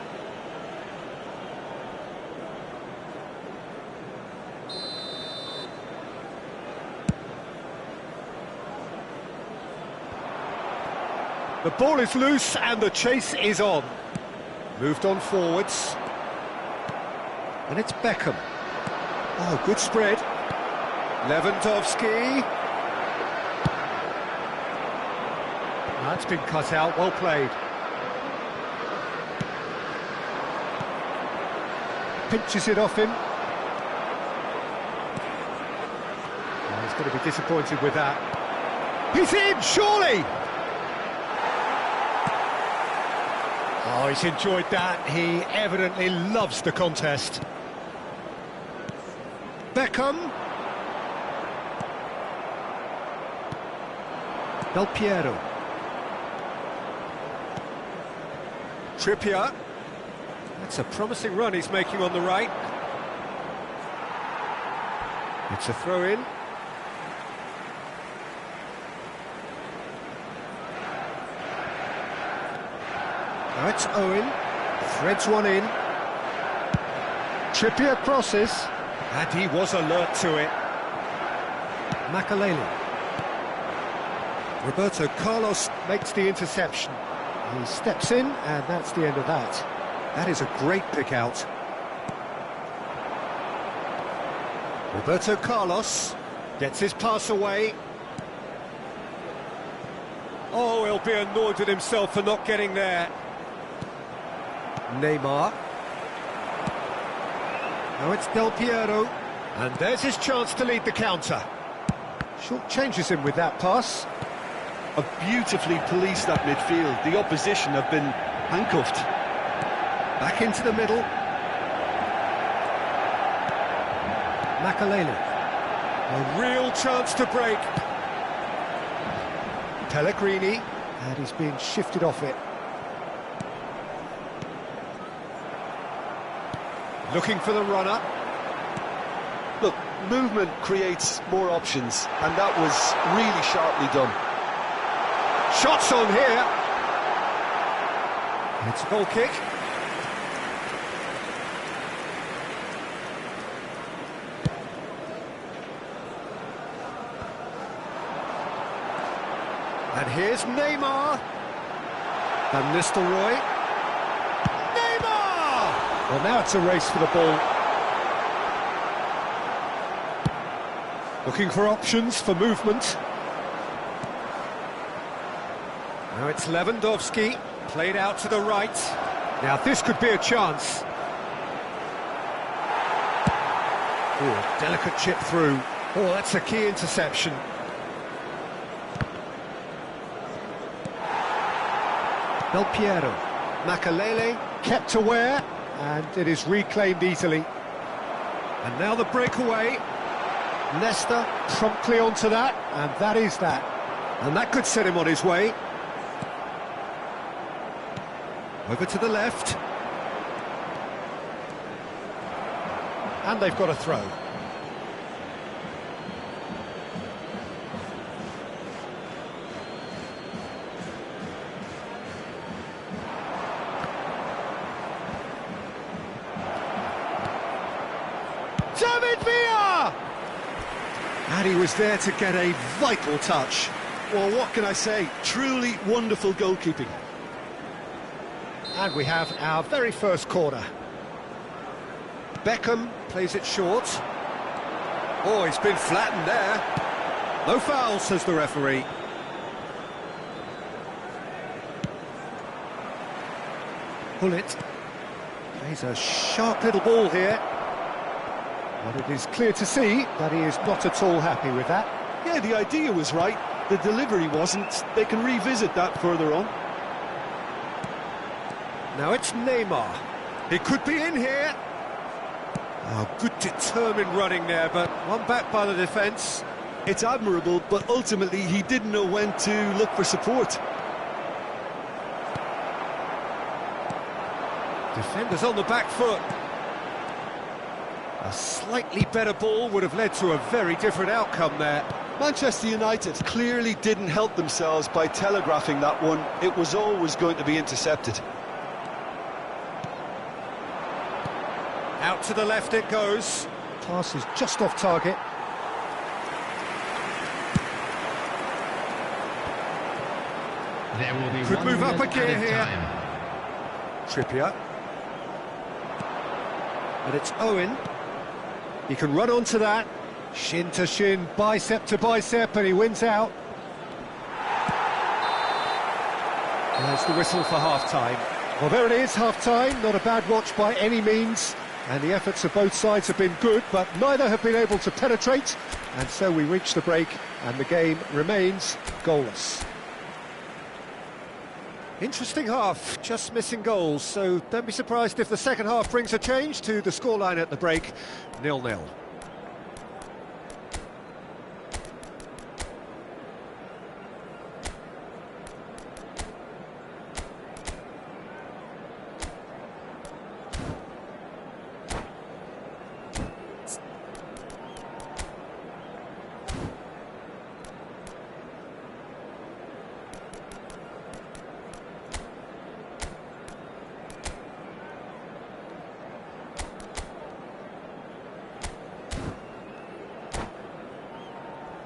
The ball is loose and the chase is on. Moved on forwards. And it's Beckham. Oh, good spread. Lewandowski. That's been cut out, well played. Pinches it off him. Oh, he's going to be disappointed with that. He's in, surely! Oh, he's enjoyed that. He evidently loves the contest. Beckham. Del Piero. Trippier. That's a promising run he's making on the right. It's a throw-in. Now it's Owen, threads one in. Trippier crosses, and he was alert to it. Makalele. Roberto Carlos makes the interception. He steps in, and that's the end of that. That is a great pick out. Roberto Carlos gets his pass away. Oh, he'll be annoyed with himself for not getting there. Neymar. Now it's Del Piero. And there's his chance to lead the counter. Short changes him with that pass. Have beautifully policed that midfield. The opposition have been handcuffed. Back into the middle. Makalele. A real chance to break. Pellegrini. And he's being shifted off it. Looking for the runner. Look, movement creates more options, and that was really sharply done. Shots on here. It's a goal kick. And here's Neymar. Van Nistelrooy. Well, now it's a race for the ball. Looking for options for movement. Now it's Lewandowski, played out to the right. Now this could be a chance. Oh, delicate chip through. Oh, that's a key interception. Del Piero. Makalele kept aware. And it is reclaimed easily. And now the breakaway. Nesta promptly onto that, and that is that. And that could set him on his way. Over to the left. And they've got a throw. David Villa! And he was there to get a vital touch. Well, what can I say? Truly wonderful goalkeeping. And we have our very first corner. Beckham plays it short. Oh, he's been flattened there. No foul, says the referee. Pull it. Plays a sharp little ball here. But it is clear to see that he is not at all happy with that. Yeah, the idea was right, the delivery wasn't. They can revisit that further on. Now it's Neymar. He could be in here. Oh, good determined running there, but one back by the defence. It's admirable, but ultimately he didn't know when to look for support. Defenders on the back foot. A slightly better ball would have led to a very different outcome there. Manchester United clearly didn't help themselves by telegraphing that one. It was always going to be intercepted. Out to the left it goes. Pass is just off target. There will be Could one move up a minute gear added here. time. Trippier. And it's Owen. He can run onto that. Shin to shin, bicep to bicep, and he wins out. And there's the whistle for half-time. Well, there it is, half-time. Not a bad watch by any means. And the efforts of both sides have been good, but neither have been able to penetrate. And so we reach the break, and the game remains goalless. Interesting half, just missing goals, so don't be surprised if the second half brings a change to the scoreline at the break, 0-0.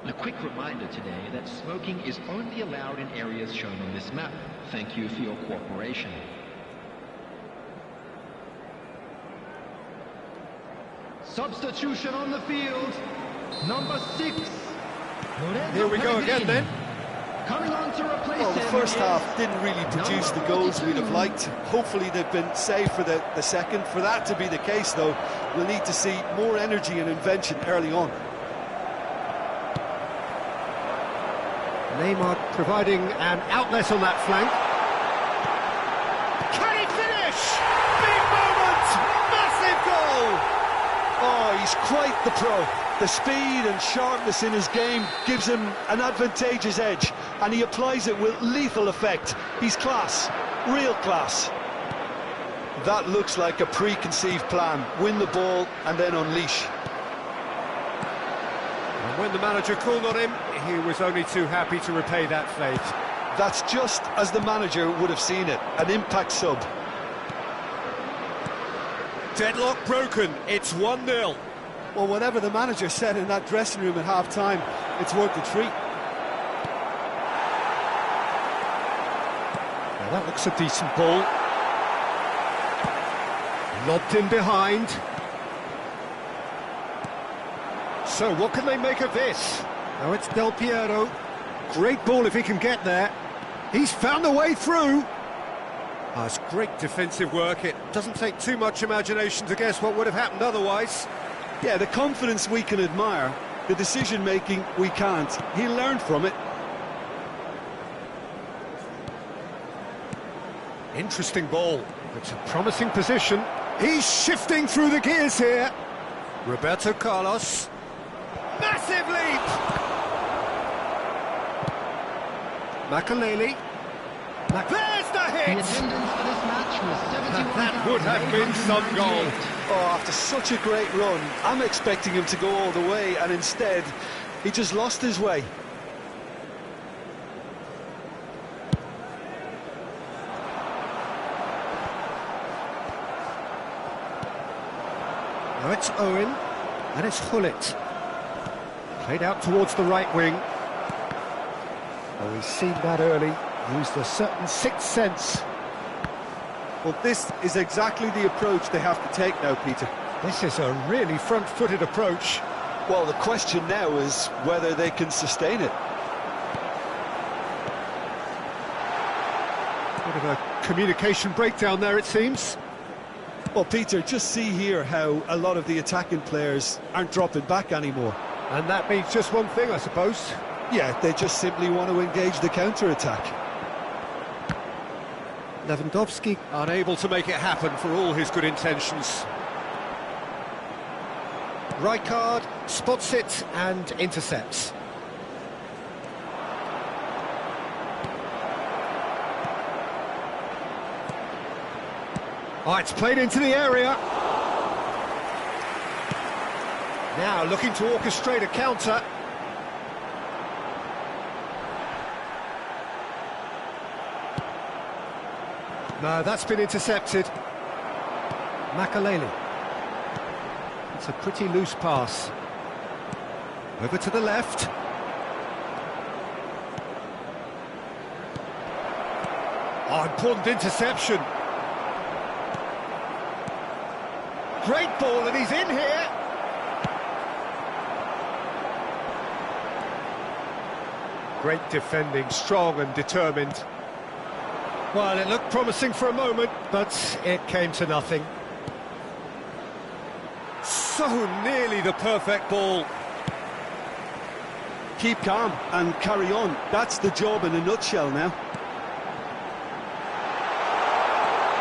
A quick reminder today that smoking is only allowed in areas shown on this map. Thank you for your cooperation. Substitution on the field. Number 6. Here we go again then. Coming on to replace Well, the him first is half didn't really produce the goals we'd have liked. Hopefully they've been saved for the second. For that to be the case, though, we'll need to see more energy and invention early on. Neymar providing an outlet on that flank. Can he finish? Big moment! Massive goal! Oh, he's quite the pro. The speed and sharpness in his game gives him an advantageous edge, and he applies it with lethal effect. He's class, real class. That looks like a preconceived plan. Win the ball and then unleash. And when the manager called on him, he was only too happy to repay that faith. That's just as the manager would have seen it, an impact sub. Deadlock broken, it's 1-0. Well, whatever the manager said in that dressing room at half-time, it's worth the treat. Now that looks a decent ball. Lobbed in behind. So what can they make of this? Now it's Del Piero. Great ball if he can get there. He's found a way through. Oh, it's great defensive work. It doesn't take too much imagination to guess what would have happened otherwise. Yeah, the confidence we can admire, the decision-making we can't. He learned from it. Interesting ball. It's a promising position. He's shifting through the gears here. Roberto Carlos. Massive leap! Makaleli. There's the The hit! attendance for this match was That would have been some goal. Oh, after such a great run, I'm expecting him to go all the way, and instead, he just lost his way. Now it's Owen, and it's Hullet. Played out towards the right wing. Oh, he's seen that early, used a certain sixth sense. Well, this is exactly the approach they have to take now, Peter. This is a really front-footed approach. Well, the question now is whether they can sustain it. Bit of a communication breakdown there, it seems. Well, Peter, just see here how a lot of the attacking players aren't dropping back anymore. And that means just one thing, I suppose. Yeah, they just simply want to engage the counter-attack. Lewandowski unable to make it happen for all his good intentions. Rijkaard spots it and intercepts. Oh, it's played into the area. Now looking to orchestrate a counter. No, that's been intercepted. Makaleli. It's a pretty loose pass. Over to the left. Oh, important interception. Great ball, and he's in here. Great defending, strong and determined. Well, it looked promising for a moment, but it came to nothing. So nearly the perfect ball. Keep calm and carry on. That's the job in a nutshell now.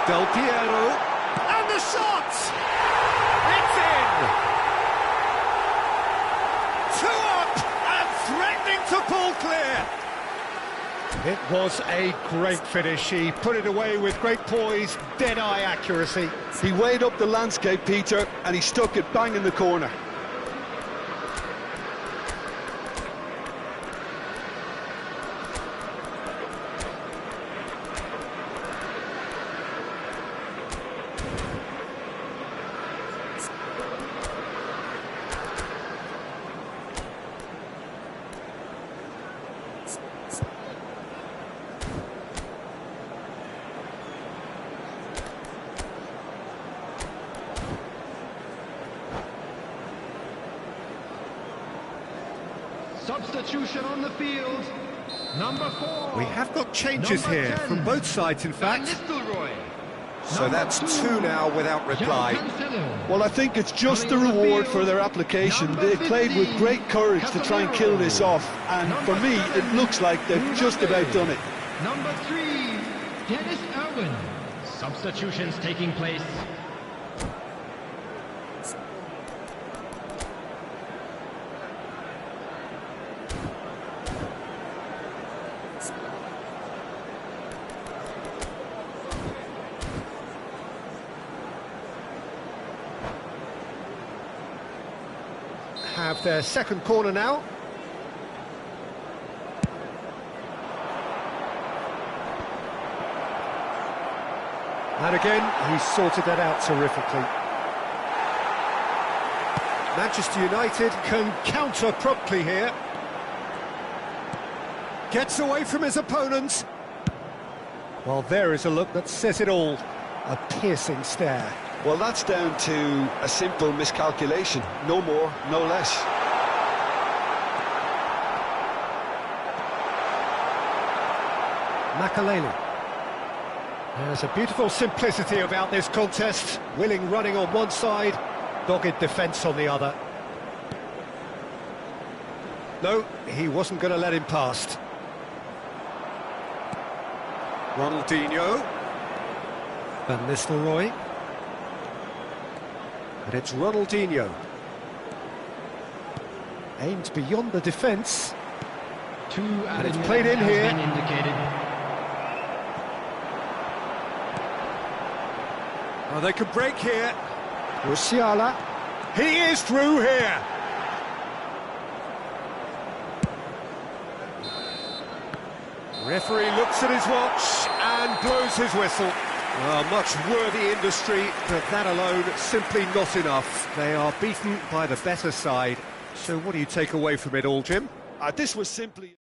Del Piero, and the shot! It's in! 2 up and threatening to pull clear. It was a great finish. He put it away with great poise, dead-eye accuracy. He weighed up the landscape, Peter, and he stuck it bang in the corner. Substitution on the field. Number 4. We have got changes Number here 10, from both sides, in fact. So Number that's 2, 2 now without reply. Well, I think it's just the reward for their application. They played with great courage to try and kill this off, and for me, it looks like they've just about done it. Number 3, Dennis Irwin. Substitutions taking place. Have their second corner now. And again, he's sorted that out terrifically. Manchester United can counter promptly here. Gets away from his opponents. Well, there is a look that says it all. A piercing stare. Well, that's down to a simple miscalculation. No more, no less. Makaleli. There's a beautiful simplicity about this contest. Willing running on one side, dogged defence on the other. No, he wasn't going to let him past. Ronaldinho. Van Nistelrooy. And it's Ronaldinho. Aimed beyond the defence. And it's played in here. Oh, they could break here. Musiala. He is through here. Referee looks at his watch and blows his whistle. Well, much worthy industry, but that alone simply not enough. They are beaten by the better side. So what do you take away from it all, Jim? This was simply...